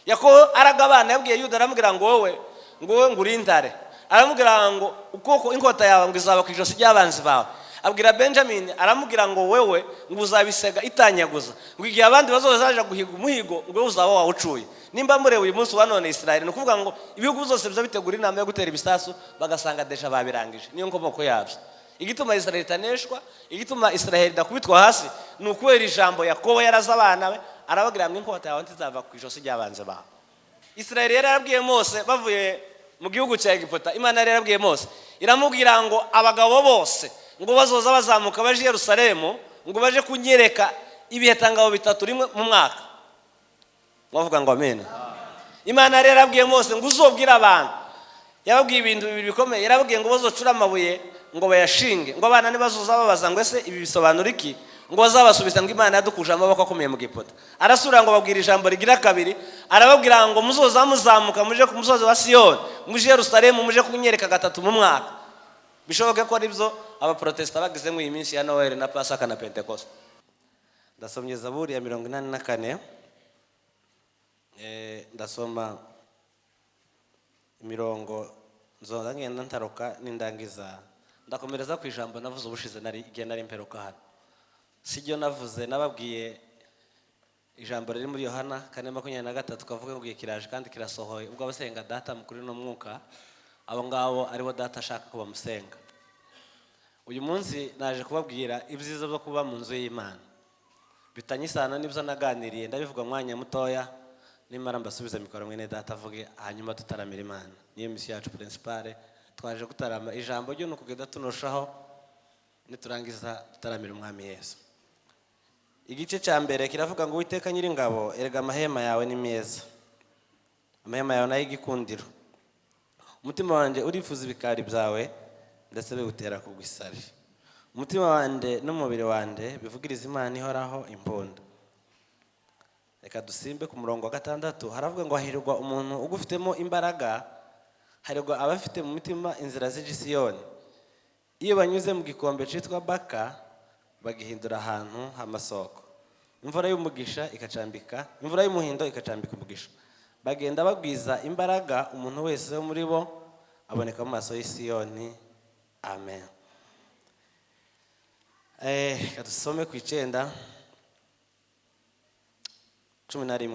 Yakobo aragabana yabwiye Yuda aramubwira ngo wowe ngurindare, aramubwira ngo ukoko inkota yawe ngo izaba kwijosi ry'abanzi bawe. Abwira Benjamin aramubwira ngo wewe ngo uzabisega itanyaguza, ngo igihe abandi bazozaje guhiga umuhigo ngo uzaba wawucuye. Nimba murewe uyu munsi wa none Israel, nukuvuga ngo ibihugu byose biza bitegura inama yo gutera ibisasu bagasanga deja babirangije. Niyo nkomoko yabyo. Igituma Israel itaneshwa, igituma Israel idakubitwa hasi, nukwera ijambo Yakobo yaraza abana be arabagira ngo inkota yawe ntizava kwijosi ry'abanzi bawe. Israel yarabwiye Mose bavuye mu gihugu cya Egiputa, Imana yarabwiye Mose iramubwira ngo abagabo bose ngo bazoza bazamuka baje Yerusalemu ngo baje kunyereka ibihetangabo bitatu rimwe mu mwaka. Mwavuga ngo amen. Imana yarabwiye Mose ngo uzobwira abantu, yababwiye ibintu bibiri bikomeye. Yarabwiye ngo bazocura amabuye ngo bayashinge, ngo abana nibazoza babaza ngo ese ibi bisobanura iki, ngo bazabasubiza ngo Imana yadukuje amaboko akomeye mu Egiputa. Arasura ngo babwira ijambo rigira kabiri, arababwira ngo muzoza muzamuka muje ku musozi wa Siyoni, muje Yerusalemu muje kunyereka gatatu mu mwaka. Bishoboke ko ari byo abaprotesta bagize mu iyi minsi ya Noel na Pasaka na Pentecost. Ndasomye Zaburi ya 84, ndasoma imirongo nzoza ngenda ntaruka n'indangiza, ndakomereza ku ijambo navuze ubushize igihe nari mperuka hano. Sijyo navuze, nababwiye ijambo riri muri Yohana 4:23 kavuga ngo kiraje kandi kirasohoye, ubwo abasenga data mukuri no mwuka abo ngabo aribo data ashaka ko bamusenga. Uyu munsi naje kubabwira ibyiza byo kuba mu nzu y'Imana, bitanye isano n'ibyo naganiriye, ndabivuga mwanya mutoya, nimara mbasubiza mikoro mwene data avuge, hanyuma tutaramira Imana. Niyo misiyo yacu principale, twaje gutarama ijambo ryo no kugenda tunoshaho niturangiza tutaramira umwami Yesu. Igice cya mbere kiravuga ngo Uwiteka Nyiringabo, erega amahema yawe ni meza, amahema yawe nayo igikundiro. Umutima wanjye urifuza ibikari byawe ndetse biwutera kugwa isari. Umutima wanjye n'umubiri wanjye bivugiriza Imana ihoraho imbunda. Reka dusimbe ku murongo wa 6, haravuga ngo hahirwa umuntu ugufitemo imbaraga, hahirwa abafite mu mitima inzira z'iji Siyoni. Iyo banyuze mu gikombe cyitwa Baka bagihindura ahantu h'amasoko. Imvura y'umugisha ikacambika, imvura y'umuhindo ikacambika umugisha. Bagenda bagwiza imbaraga, umuntu wese wo muri bo aboneka mu maso y'i Siyoni. Amen. Kadusome ku 9:11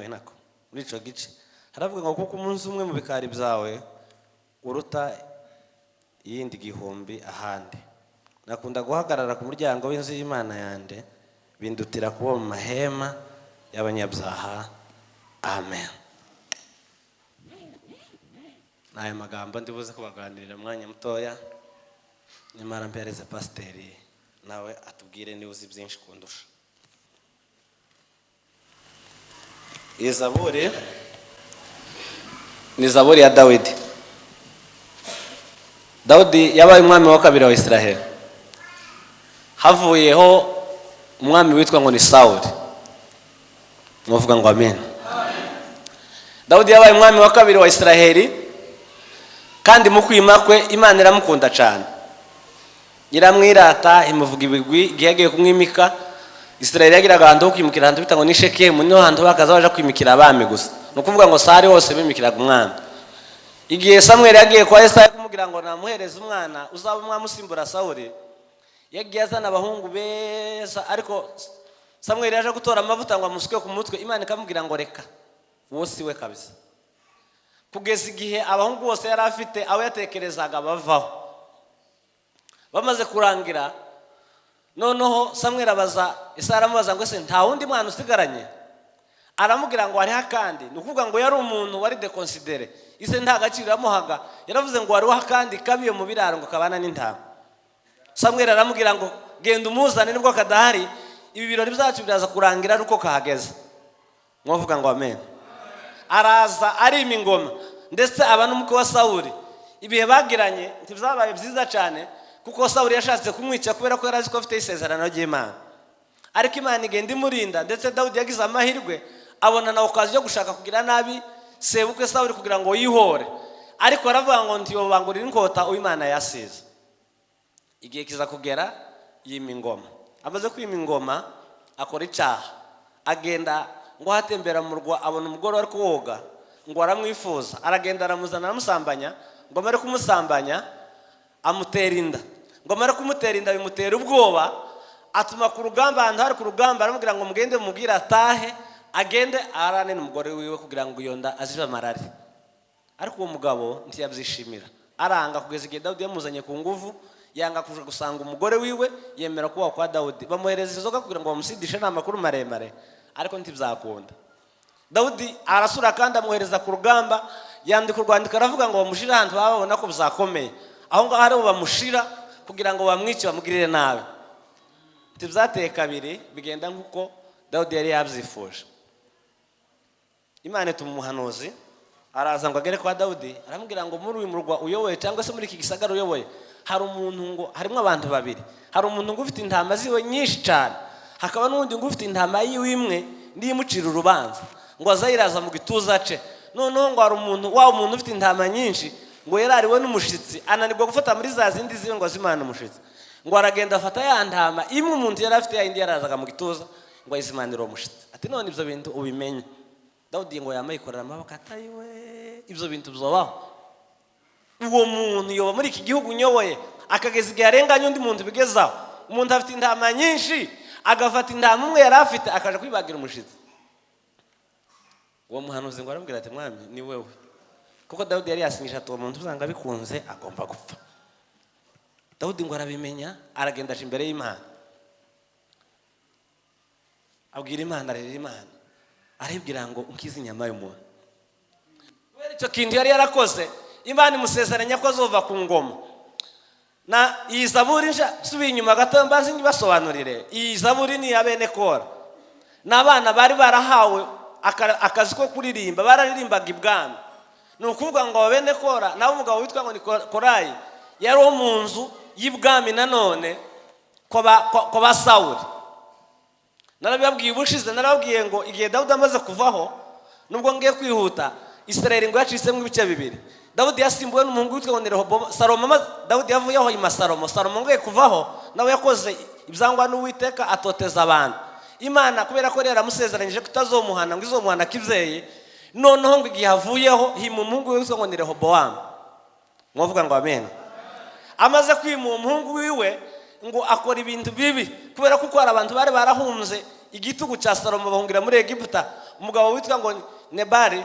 nako muri ico gice haravuga ngo kuko umunsi umwe mu bikari byawe uruta yindi gihumbi ahandi. Nakunda guhagarara ku muryango w'inzu y'Imana yande, bindutira kuba mu mahema y'abanyabyaha. Amen. Naye magambo ndibuze kubaganirira mwanya mutoya, nimara mpereze pasiteri nawe atubwire niba uzi byinshi kundusha. Iyi Zaburi ni Zaburi ya Dawidi. Dawidi yabaye umwami wa kabiri wa Israel. Havuyeho umwami witwa ngo ni Sauli. Muvuga ngo amen. Dawidi yabaye umwami wa kabiri wa Israel, kandi mu kwima kwe Imana iramukunda cyane. Iramwirata imuvuga ibigwi gihagiye kumwimika. Israel yagiraga ahantu ho kwimikira ahantu bitango ni Shekemu, niho hantu bakaza baje kwimikira abami gusa. No kuvuga ngo sari hose bimikiraga umwami. Igihe Samuel yagiye kwa Yesaya kumubwira ngo namuhereze umwana uzaba umwami usimbura Sauli, yagiye azana abahungu beza, ariko Samuel yaje gutora amavuta ngo amusuke ku mutwe. Imana ikamubwira ngo reka wose we kabisa. Kugeza igihe abahungu bose yari afite abo yatekerezaga bavaho. Bamaze kurangira, noneho Samuel abaza Yesaya aramubaza ngo ese nta wundi mwana usigaranye? Aramubwira ngo hariho kandi. Nukuvuga ngo yari umuntu wari deconsidere, ise nta gaciro yamuhaga. Yaravuze ngo hariho kandi kabiye mu biraro ngo kabana n'intama. Samuel aramubwira ngo genda umuzane, nibwo kadahari ibi birori byacu biraza kurangira ruko kahageze. Mwavuga ngo amen. Araza arima ingoma, ndetse aba n'umukwe wa Sauli. Ibihe bagiranye ntibyabaye byiza cyane, kuko Sauli yashatse kumwica kubera ko yarazi ko afite isezerano ry'Imana. Ariko Imana igenda imurinda, ndetse Dawidi yagize amahirwe abona na okazi yo gushaka kugira nabi sebukwe Sauli kugira ngo yihore. Ariko aravuga ngo ntiyobangurira inkota uw'Imana yasize. Igihe kiza kugera yima ingoma. Amaze kwima ingoma akora icyaha, agenda ngo hatembera mu rwa, abona umugore wari kuwoga, ngo aramwifuza, aragenda aramuzana aramusambanya, ngo amare kumusambanya amutera inda, ngo amare kumutera inda bimutera ubwoba, atuma ku rugamba, ahantu hari ku rugamba aramubwira ngo mugende mubwire atahe agende arane n'umugore wiwe kugira ngo iyo nda azibe amarari. Ariko uwo mugabo ntiyabyishimira, aranga kugeza igihe Dawudi yamuzanye ku nguvu, yanga kuja gusanga umugore wiwe, yemera kuba kwa Dawudi. Bamuhereza inzoga kugira ngo bamusidishe n'amakuru maremare, ariko ntibizakunda. Dawudi arasura kandi amuhereza ku rugamba, yandika urwandiko aravuga ngo bamushire ahantu babona ko bizakomeye, aho ngaho ariho bamushira kugira ngo bamwice bamugirire nabi. Ntibizateye kabiri bigenda nk'uko Dawudi yari yabyifuje. Imana ituma umuhanuzi araza ngo agere kwa Dawudi, aramubwira ngo muri uyu murwa uyoboye cyangwa se muri iki gisagara uyoboye hari umuntu, ngo harimo abantu babiri, hari umuntu ngo ufite intama ziwe nyinshi cyane, hakaba n'undi ngo ufite intama yiwe imwe ndimucira urubanza, ngo azayiraza mu gituza ce. Noneho ngo hari umuntu, wa umuntu ufite intama nyinshi ngo yarariwe n'umushitsi, ananirwa gufata muri za zindi ziwe ngo azimane umushitsi, ngo aragenda afata ya ntama imwe umuntu yari afite, ya indi yarazaga mu gituza ngo ayizimanire uwo mushitsi. Ati none ibyo bintu ubimenye? Dawudi ngo yamayikorera amaboko, atayiwe ibyo bintu bizobaho? Uwo muntu yoba muri iki gihugu nyoboye akageza igihe arenganya undi muntu bigezaho? Umuntu afite intama nyinshi agafata intama umwe yari afite akaja kwibagira umushitsi. Uwo muhanuzi ngo aramubwira ati mwami ni wewe, kuko Dawudi yari yasinyisha ati uwo muntu uzanga bikunze agomba gupfa. Dawudi ngo arabimenya, aragenda aje imbere y'Imana, abwira Imana, arira Imana, aribwira ngo unkize inyama y'umuntu. Kubera icyo kintu yari yarakoze, Imana imusezeranya ko azova ku ngoma. Na iyi zaburi subiye inyuma gato mbanze nyibasobanurire. Iyi zaburi ni ya bene Kora, n'abana bari barahawe akazi ko kuririmba, bararirimbaga ibwami. Ni ukuvuga ngo bene Kora nawe umugabo witwa ngo ni Korayi yari wo mu nzu y'ibwami nanone ko ba Sawuli. Narabibabwiye ubushize, narababwiye ngo igihe Dawudi amaze kuvaho, nubwo ngiye kwihuta, Israeli ngo yacitsemo ibice bibiri. Dawudi yasimbuwe n'umuhungu witwa ngo ni Rehobowamu. Dawudi yavuyeho ima Salomo ngiye kuvaho nawe yakoze ibyangwa n'Uwiteka, atoteza abantu. Imana kubera ko rero amusezeranyije kutazomuhana, ngo izomuhana kibyeyi, noneho ngo igihe avuyeho hima umuhungu witwa ngo ni Rehobowamu. Mwavuga ngo amen. Amaze kwima umuhungu wiwe ngo akora ibintu bibi, kubera ko hari abantu bari barahunze igitugu cya Salomo bahungira muri Egiputa. Umugabo witwa ngo Nebari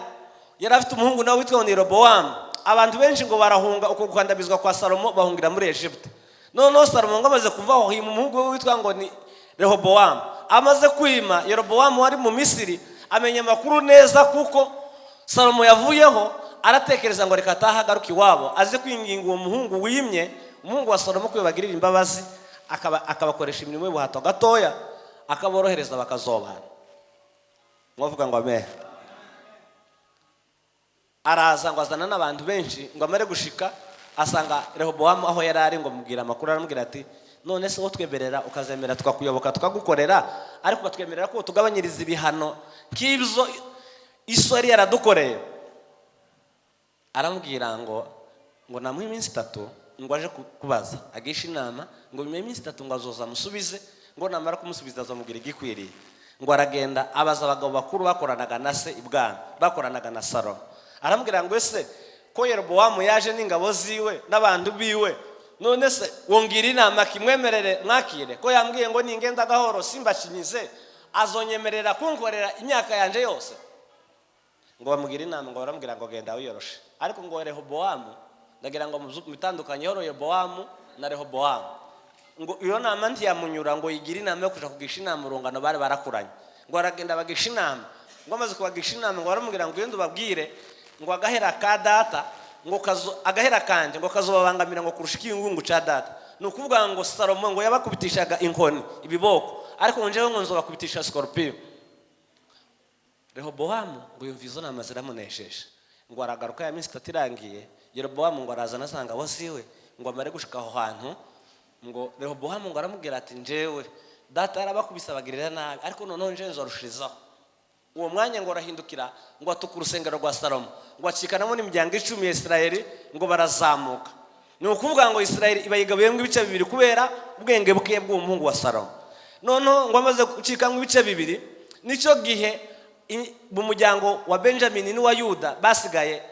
yari afite umuhungu nawe witwa ngo ni Rehobowamu. Abantu benshi ngo barahunga uko gukandamizwa kwa Salomo bahungira muri Egiputa. Noneho Salomo ngo amaze kuvaho hima umuhungu we witwa ngo ni Rehobowamu. Amaze kwima, Yerobowamu wari mu Misiri amenya amakuru neza kuko Salomo yavuyeho, aratekereza ngo reka atahagaruka iwabo aze kwinginga uwo muhungu wimye, umuhungu wa Salomo ko bagirira imbabazi, akabakoresha imirimo y'ubuhato gatoya, akaborohereza bakazobana. Mwavuga ngo amen. Araza ngo azana n'abantu benshi, ngo amare gushika asanga Rehobowamu aho yari ari, ngo mubwira amakuru, aramubwira ati none se wo twemerera ukazemera tukakuyoboka tukagukorera, ariko batwemerera ko tugabanyiriza ibihano nk'ibyo isori yaradukoreye. Aramubwira ngo namuhe iminsi 3 ngo aje kubaza agisha inama, ngo nyuma y'iminsi 3 ngo azoza musubize, ngo namara kumusubiza azamubwira igikwiriye. Ngo aragenda abaza abagabo bakuru bakoranaga na se ibwami, bakoranaga na Salomo. Aramubwira ngo ese ko Yerobowamu yaje n'ingabo ziwe n'abantu biwe, none se wongira inama kimwemerere mwakire, ko yambwiye ngo ningenda gahoro simbashinyize azonyemerera kunkorera imyaka yanje yose. Ngo bamugira inama, ngo baramubwira ngo genda wiyoroshe. Ariko ngo Rehobowamu, ndagira ngo mutandukanye Yerobowamu na Rehobowamu, ngo iyo nama ntiyamunyura ngo yigira inama yo kuja kugisha inama urungano bari barakuranye. Ngo aragenda bagisha inama, ngo amaze kubagisha inama ngo baramubwira ngo yendo babwire ngo agahera ka data, ngo agahera kanje ngo kazobabangamira ngo kurusha ikiyungungu ca data. Ni ukuvuga ngo Salomo ngo yabakubitishaga inkoni ibiboko, ariko ngo njewe ngo nzobakubitisha scorpion. Rehobowamu ngo yumvizo nama ziramunesheje, ngo aragaruka ya minsi 3 irangiye, Yerobowamu ngo arazana asanga wasiwe, ngo amare gushika aho hantu, ngo Rehobowamu ngo aramubwira ati njewe data yarabakubisa bagirira nabi, ariko noneho nje nzorushirizaho. Uwo mwanya ngo arahindukira ngo atuka urusengero rwa Salomo, ngo acikanamo n'imiryango 10 ya Israeli, ngo barazamuka. Ni ukuvuga ngo Israeli ibayigabuyemo ibice bibiri kubera ubwenge buke bw'umuhungu wa Salomo. Noneho ngo amaze gucika mu bice bibiri, nico gihe mu muryango wa Benjamin n'uwa Yuda basigaye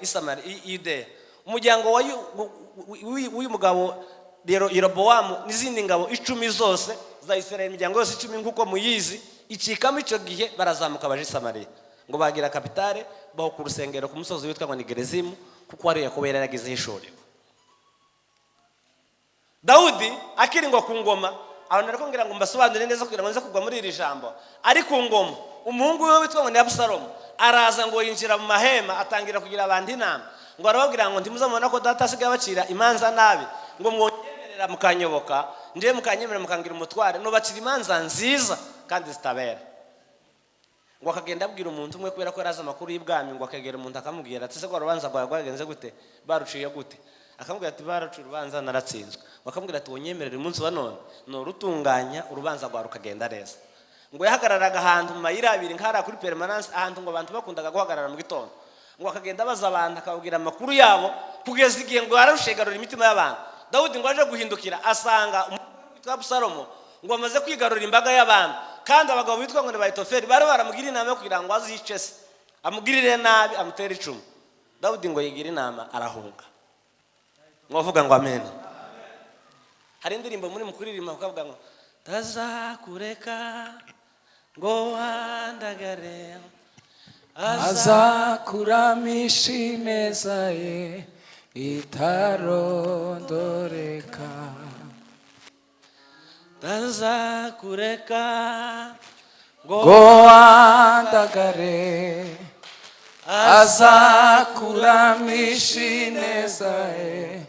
Yudeya. Umuryango w'uyu mugabo Yerobowamu n'izindi ngabo 10 zose za Israeli, imiryango yose 10 nkuko muyizi, icikamo icyo gihe barazamuka baje Samariya ngo bagira kapitale, baho ku rusengero ku musozi witwa ngo ni Gerezimu, kuko ari Yakobo yaragize ishorero. Dawudi akiri ngo ku ngoma, aho nariko ngira ngo mbasobanurire neza kugira ngo nze kugwa muri iri jambo. Ari ku ngoma, umuhungu we witwa ngo ni Abusalomu araza ngo yinjira mu mahema, atangira kugira abandi inama ngo arababwira ngo ntimuzamubona ko data asigaye bacira imanza nabi, ngo mwongerera mukanyoboka, ndiye mukanyemerera mukangira umutware, no bacira imanza nziza kandi zitabera. Ngo akagenda abwira umuntu umwe kubera ko yaraza amakuru y'ibwami, ngo akegera umuntu akamubwira ati se ko rubanza rwagenze gute, baruciye gute? Akamubwira ati baracu urubanza naratsinzwe. Bakamubwira ati wonyemerera umunsi wa none no rutunganya urubanza rwa rukagenda neza. Ngo yahagararaga ahantu mu mayira abiri nkara kuri permanence, ahantu ngo abantu bakundaga guhagarara mu gitondo. Ngo akagenda baza abantu akabwira amakuru yabo kugeza igihe ngo yarushegarura imitima y'abantu. Dawudi ngo aje guhindukira asanga umugabo witwa Abusalomu ngo amaze kwigarura imbaga y'abantu, kandi abagabo bitwa ngo ni Bayitofeli bari baramugira inama yo kugira ngo azice se, amugirire nabi, amutere icumu. Dawudi ngo yigira inama arahunga. Mwavuga ngo amen. Hari indirimbo muri mukuririmba ukavuga ngo tazakureka ngo wandagare, azakuramisha ineza ye itarondoreka, tazakureka ngo wandagare, azakuramisha ineza ye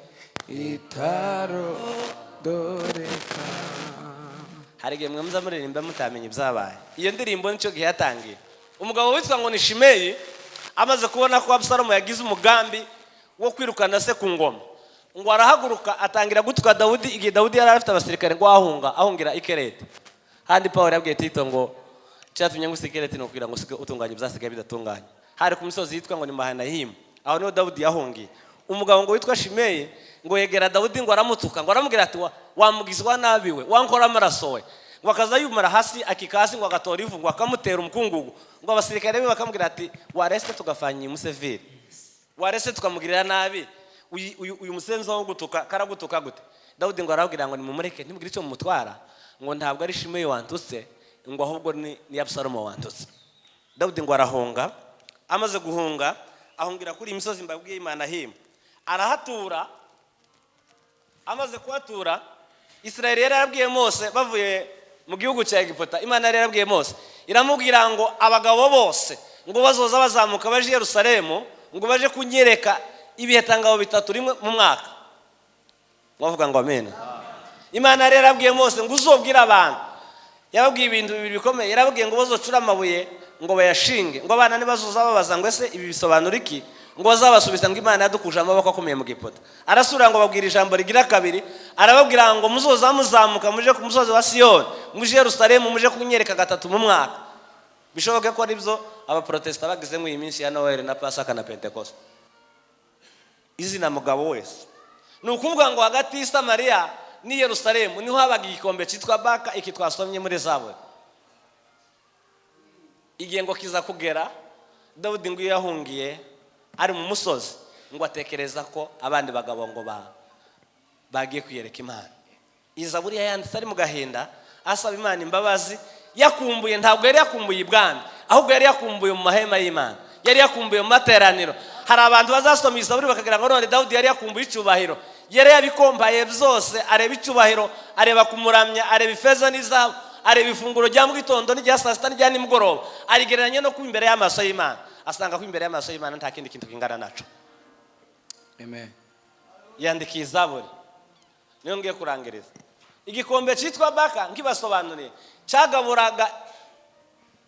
itarondoreka. Hari igihe mwe muza muririmba mutamenye ibyabaye. Iyo ndirimbo nicyo gihe yatangiye. Umugabo witwa ngo ni Shimeyi amaze kubona ko Abusalomu yagize umugambi wo kwirukana se ku ngoma, ngo arahaguruka atangira gutuka Dawudi, igihe Dawudi yari afite abasirikare ngo ahungira Ikereti. Handi Pawulo yabwiye Tito ngo cyatumye ngo Ikereti no kugira ngo utunganye ibyasigaye bidatunganye. Hari ku misozi yitwa ngo ni Mahanayimu, aho niho Dawudi yahungiye. Umugabo ngo witwa Shimeyi ngo yegera Dawudi ngo aramutuka, ngo aramubwira ati wamugizwa nabi we, wankora amaraso we. Ngo akaza yumara hasi akikasi, ngo agatora ivu, ngo akamutera umukungugu. Ngo abasirikare be bakamubwira ati warese tugafanya Museveni, warese tukamugirira nabi, uyu musenzo wo gutuka karagutuka gute? Dawudi ngo arabwira ngo nimumureke ntimugire icyo mumutwara, ngo ntabwo ari Shimeyi wantutse, ngo ahubwo ni Abusalomu wantutse. Dawudi ngo arahunga, amaze guhunga ahungira kuri imisozi mbabwiye Mahanayimu, arahatura. Amaze kuhatura, Israeli yarabwiye Mose bavuye mu gihugu cya Egiputa, Imana yarabwiye Mose iramubwira ngo abagabo bose ngo bazoza bazamuka baje i Yerusalemu, ngo baje kunyereka ibihitangabo 3 rimwe mu mwaka. Mwavuga ngo amen. Imana yarabwiye Mose ngo uzobwira abantu, yababwiye ibintu bibiri bikomeye. Yarabwiye ngo bazocura amabuye ngo bayashinge, ngo abana nibazoza babaza ngo ese ibi bisobanura iki, ngo bazabasubiza ngo Imana yadukuje amaboko akomeye mu Giputa. Arasura ngo babwira ijambo rigira kabiri, arababwira ngo muzoza muzamuka muje ku musozi wa Siyoni, muje Yerusalemu, muje kunyereka 3 mu mwaka. Bishoboke ko ari byo abaprotesta bagize mu iminsi ya Noel na Pasaka na Pentecost. Izina mugabo wese ni ukuvuga ngo hagati ya Samariya ni Yerusalemu niho habaga igikombe cyitwa Baka, iki twasomye muri Zaburi. Igihe ngo kiza kugera, Dawudi ngo yahungiye ari mu musozi, ngo atekereza ko abandi bagabo ngo bagiye kwiyereka Imana. Izaburi yanditse ari mu gahinda asaba Imana imbabazi, yakumbuye, ntabwo yari yakumbuye ibwami, ahubwo yari yakumbuye mu mahema y'Imana, yari yakumbuye mu materaniro. Hari abantu bazasoma Izaburi bakagira ngo none Dawudi yari yakumbuye icyubahiro, yari yabikombaye byose, areba icyubahiro, areba kumuramya, areba ifeza n'izahabu, areba ifunguro rya mu gitondo n'irya saa sita n'irya nimugoroba, arigereranya no kuba imbere y'amaso y'Imana, asanga ko imbere y'amaso y'Imana nta kindi kintu kingana naco. Amen. Yandikiye Izaburi, niyo ngiye kurangiriza. Igikombe cyitwa Baka nkibasobanuriye cyagaburaga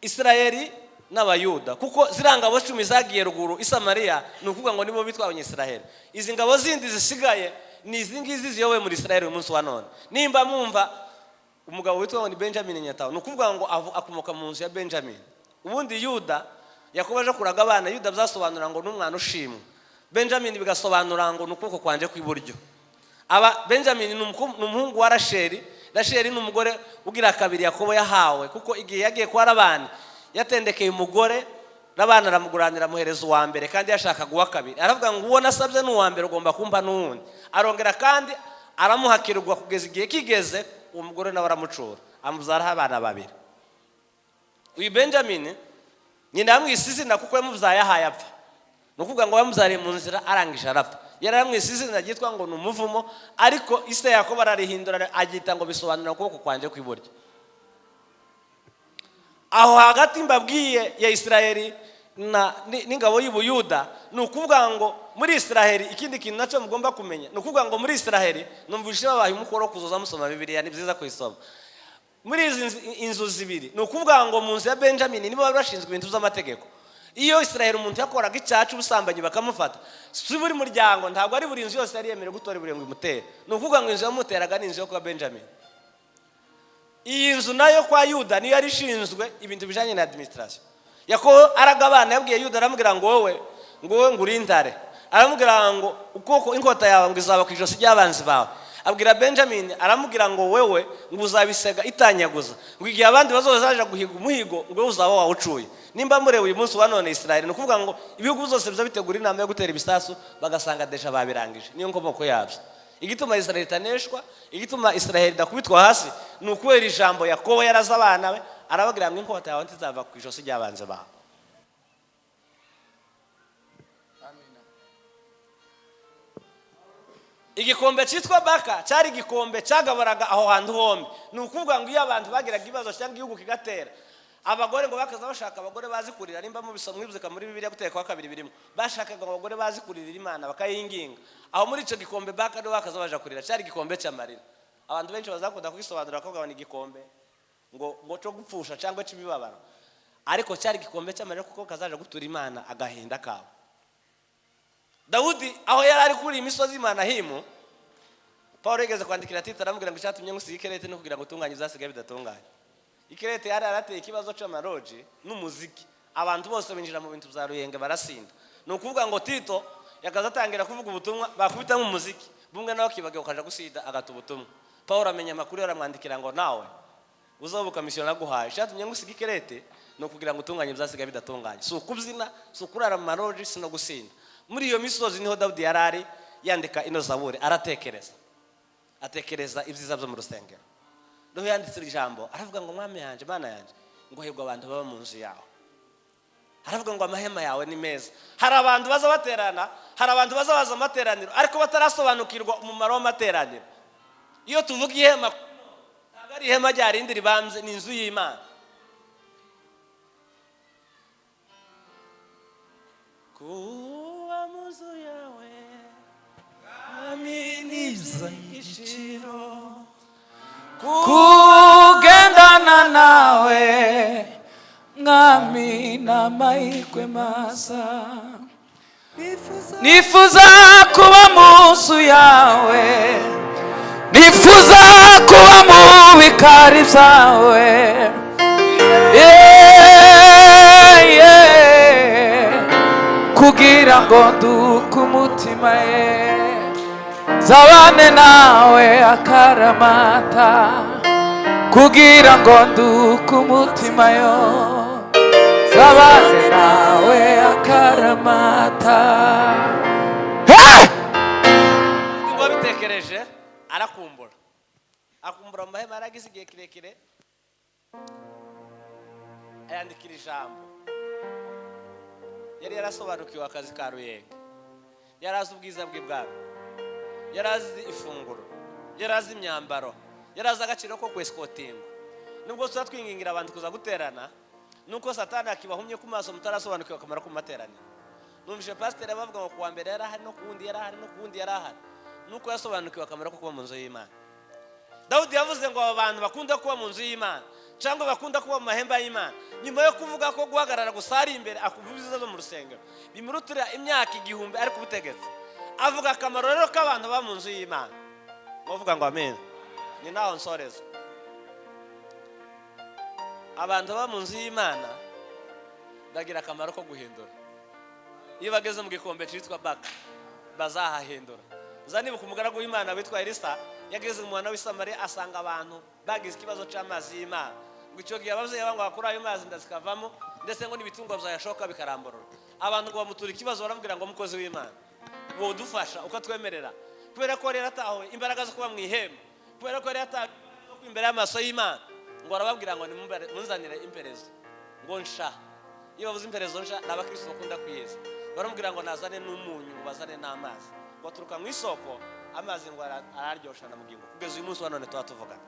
Israeli n'Abayuda, kuko zirangabo 10 zagiye ruguru i Samariya, ni ukuvuga ngo nibo bitwa Abanyisraeli. Izi ngabo zindi zisigaye ni izi ngizi ziyoboye muri Israeli umunsi wa none. Nimba mwumva umugabo witwa ngo ni Benjamin Nyataho, ni ukuvuga ngo akomoka mu nzu ya Benjamin. Ubundi Yuda Yakobo aje kuraga abana, Yuda byasobanura ngo n'umwana ushimwe, Benjamin bigasobanura ngo nukuko kwanje kw'iburyo. Aba Benjamin ni umuhungu wa Rasheli. Rasheli ni umugore ugira kabiri Yakobo yahawe, kuko igihe yagiye kwa Labani yatendekeye umugore n'abana aramuguranira amuhereza uwa mbere kandi yashakaga uwa kabiri. Aravuga ngo uwo nasabye n'uwa mbere ugomba kumpa n'uwundi. Arongera kandi aramuhakirwa kugeza igihe kigeze, uwo mugore nawe aramucura, amubyaraho abana babiri. Uyu Benjamin nyina yamwise izina kuko yamubyaye ahaye apfa. Ni ukuvuga ngo yamubyariye mu nzira arangije arapfa. Yari yaramwise izina ryitwa ngo ni umuvumo, ariko ise Yakobo ararihindura agita ngo bisobanura ukuboko kwanje kw'iburyo. Aho hagati mbabwiye ya Isiraheli n'ingabo y'Ubuyuda, ni ukuvuga ngo muri Isiraheli ikindi kintu nacyo mugomba kumenya, ni ukuvuga ngo muri Isiraheli numvise babaye umukoro kuzoza musoma Bibiliya, ni byiza kuyisoma. Muri izi inzu zibiri, ni ukuvuga ngo mu nzu ya Benjamin nibo bari bashinzwe ibintu by'amategeko. Iyo Isiraheli umuntu yakoraga icyaha cy'ubusambanyi bakamufata, si buri muryango, ntabwo ari buri inzu yose yari yemerewe gutora buri ngo imutere. Ni ukuvuga ngo inzu yamuteraga ni inzu yo kwa Benjamin. Iyi nzu nayo kwa Yuda niyo yari ishinzwe ibintu bijanye na administration. Yakobo aragabana yabwiye Yuda, aramubwira ngo wowe ngurindare, aramubwira ngo ukoko inkota yawe ngo izaba kwijosi ry'abanzi bawe. Abwira Benjamin, aramubwira ngo wewe ngo uzabisega itanyaguza, ngo igihe abandi bazozaje guhiga umuhigo ngo uzaba wawucuye. Nimba murewe uyu munsi wa none Isiraheli, no kuvuga ngo ibihugu byose biza bitegura inama yo gutera ibisasu bagasanga deja babirangije. Niyo nkomoko yabyo. Igituma Isiraheli itaneshwa, igituma Isiraheli dakubitwa hasi, ni ukubera ijambo Yakobo yaraza abana be, arabagira ngo inkota yawe ntizava ku ijosi ry'abanzi bawe. Igikombe cyitwa Baka cyari igikombe cyagaboraga aho hantu hombi. Ni ukuvuga ngo iyo abantu bagiraga ibibazo cyangwa igihugu kigatera, abagore ngo bakaza bashaka abagore bazi kurira. Nimba mubisomwibuka muri Bibiliya Gutegeka kwa 2 birimo, bashakaga abagore bazi kuririra Imana bakayinginga. Aho muri ico gikombe Baka do bakaza baje kurira, cyari igikombe cy'amarira. Abantu benshi bazakunda kugisobanura ko gabana igikombe ngo cyo gupfusha cyangwa cy'ibibabaro, ariko cyari igikombe cy'amarira kuko kazaje gutura Imana agahinda kawe. Dawudi aho yari ari kuri imisozi Manahimu, Paulo yigeze kwandikira Tito aramubwira ngo cyatumye ngusiga Ikerete no kugira ngo utunganye uzasigaye bidatunganye. Ikerete yari arateye ikibazo cy'amaroji n'umuziki, abantu bose binjira mu bintu bya ruyenge barasinda. Ni ukuvuga ngo Tito yakaza atangira kuvuga ubutumwa, bakubita mu muziki, bumwe nawe kibage ukaja gusida agata ubutumwa. Paulo amenya amakuru yaramwandikira ngo nawe uzabuka mission naguhaye, cyatumye ngusiga Ikerete no kugira ngo utunganye uzasigaye bidatunganye. Si ukubyina, si ukurara mu maroji, si no gusinda. Muri iyo misozi niho Dawudi yarari yandika ino zaburi, atekereza ibyiza byo mu rusengero. Niho yanditse ijambo, aravuga ngo mwami yanje, Mana yanje, ngo hegwa abantu baba mu nzu yawe. Aravuga ngo amahema yawe ni meza. Hari abantu baza baterana, hari abantu baza baza amateraniro ariko batarasobanukirwa umumaro w'amateraniro. Iyo tuvuga ihema, ntabwo ari ihema rya rindi ribambye, ni inzu y'Imana. Kuwa muzu yawe aminiza igiciro, kugendana nawe mwami n'amahirwe masa. Nifuza kuba mu nzu yawe, nifuza kuba mu bikari byawe, kugira ngo nduke umutima zabane nawe akaramata, kugira ngo nduke umutima zabane nawe akaramata. Ngo bitekereje arakumbura amahema yaragize igihe kirekire, ayandikira ijambo. Yari yarasobanukiwe akazi ka ruyenge, yarazi ubwiza bw'ibwami, yarazi ifunguro, yarazi imyambaro, yarazi agaciro ko kwesikotinga. Nubwo tuza twingingira abantu kuza guterana, nuko Satani akibahumye ku maso mutarasobanukiwe akamaro ku materaniro. Numvise pastor abavuga ngo kuwa mbere yarahari no kuwundi yarahari no kuwundi yarahari, nuko yasobanukiwe akamaro ko kuba mu nzu y'Imana. Dawudi yavuze ngo abantu bakunda kuba mu nzu y'Imana cyangwa bakunda kuba mu mahemba y'Imana, nyuma yo kuvuga ko guhagarara gusari imbere akuvuza zo mu rusengero bimurutira imyaka 1000 ari kubutegetsi, avuga akamaro rero k'abantu ba mu nzu y'Imana. Bavuga ngo amen. Ni naho nsoreza. Abantu ba mu nzu y'Imana bagira akamaro ko guhindura. Iyo bageze mu gikombe cyitwa Baka bazahahindura. Zanibuka umugaragu w'Imana witwa Elisa, yageze mu mwana w'Isamariya asanga abantu bagize ikibazo cy'amazi y'Imana. Ngo icyo gihe abavyeyi bango bakura ayo mazi ndazikavamo, ndetse ngo n'ibitungwa byayashoka bikaramborora. Abantu ngo bamutura ikibazo baramubwira ngo mukozi w'Imana wo dufasha ukatwemerera, kubera ko rero ataho imbaraga zo kuba mu ihema, kubera ko rero ataho imbere y'amaso y'Imana, ngo arababwira ngo munzanire imperezo ngo nsha. Iyo bavuze imperezo nsha n'abakristo bakunda kwiyeza, baramubwira ngo nazane n'umunyu, bazane n'amazi, baturuka mu isoko, amazi ngo araryosha na mugingo. Kugeza uyu munsi wa none tuba tuvugana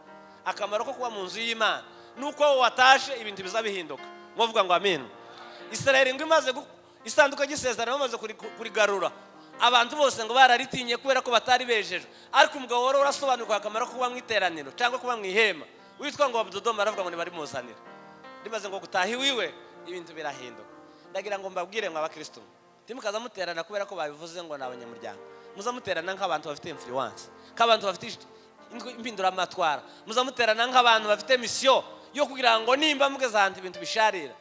akamaro ko kuba mu nzu y'Imana, nuko watashe ibintu bizabihinduka. Muvuga ngo amen. Israeli ngo imaze isanduka gisezerano bamaze kurigarura, abantu bose ngo bararitinye kubera ko batari bejeje. Ariko umugabo wari urasobanurwa akamaro ko kuba mu iteraniro cyangwa kuba mu ihema, witwa ngo Abdodoma, aravuga ngo bari muzanira. Rimaze ngo gutaha iwiwe ibintu birahinduka. Ndagira ngo mbabwire ngo abakristo timukaza muterana kubera ko babivuze ngo n'abanyamuryango, muzamuterana nk'abantu bafite influence, nk'abantu bafite impindura amatwara, muzamuterana nk'abantu bafite mission yo kugira ngo nimba mugeze ahantu ibintu bisharira.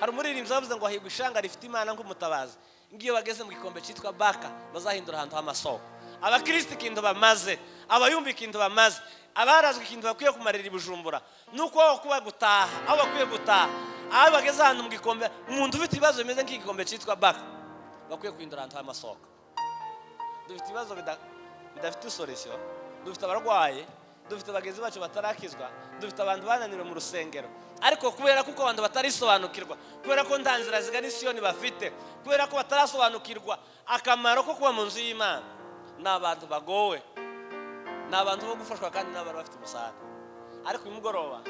Hari umuririmbyi wavuze ngo hahirwa ishanga rifite Imana nk'umutabazi, ngiyo bageze mu gikombe cyitwa Baka bazahindura ahantu h'amasoko. Abakristo ikintu bamaze, abayumva ikintu bamaze, abarazwe ikintu bakwiye kumarira i Bujumbura, nuko kuba gutaha aho bakwiye gutaha, aho bageze ahantu mu gikombe, umuntu ufite ibibazo bimeze nk'igikombe cyitwa Baka bakwiye kuhindura ahantu h'amasoko. Dufite ibibazo bidafite solution, dufite abarwaye, dufite abagenzi bacu batarakizwa, dufite abantu bananirwa mu rusengero, ariko kubera kuko abantu batarisobanukirwa, kubera ko nta nzira zigana Siyoni bafite, kubera ko batarasobanukirwa akamaro ko kuba mu nzu y'Imana, n'abantu bagowe, n'abantu bo gufashwa kandi n'abantu bafite umusada. Ariko uyu mugoroba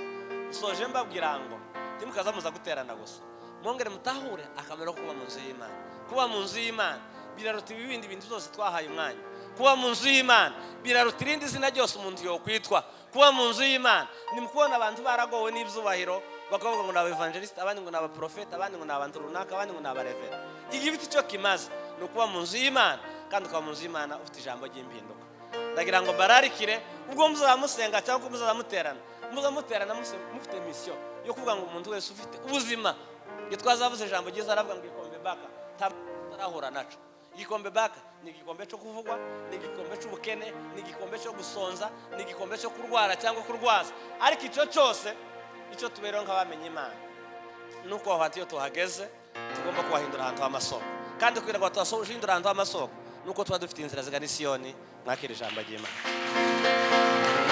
usoje mbabwira ngo timukaza muza guterana gusa, mwongere mutahure akamaro ko kuba mu nzu y'Imana. Kuba mu nzu y'Imana biraruta ibindi bintu byose twahaye umwanya. Kuba mu nzu y'Imana biraruta irindi zina ryose umuntu yokwitwa. Kuba mu nzu y'Imana ni mukubona abantu baragowe n'ibyubahiro, bakavuga ngo n'aba evangelist, abandi ngo n'aba prophet, abandi ngo n'abantu runaka, abandi ngo n'aba reverend. Igifite icyo kimaze ni ukuba mu nzu y'Imana, kandi kuba mu nzu y'Imana ufite ijambo ry'impinduka. Ndagira ngo bararikire ubwo muzamusenga cyangwa muzamuterana, muzamuterana mufite mission yo kuvuga ngo umuntu wese ufite ubuzima, twazavuze ijambo ryiza aravuga ngo igikombe Baka tarahura naco. Igikombe Baka ni igikombe cyo kuvugwa, ni igikombe cy'ubukene, ni igikombe cyo gusonza, ni igikombe cyo kurwara cyangwa kurwaza. Ariko icyo cyose icyo tubereho nk'abamenye Imana nuko aho hatiyo tuhageze tugomba kuhahindura ahantu h'amasoko, kandi kugira ngo tuhahindura ahantu h'amasoko nuko tuba dufite inzira zigana Siyoni. Mwakira ijambo ry'Imana.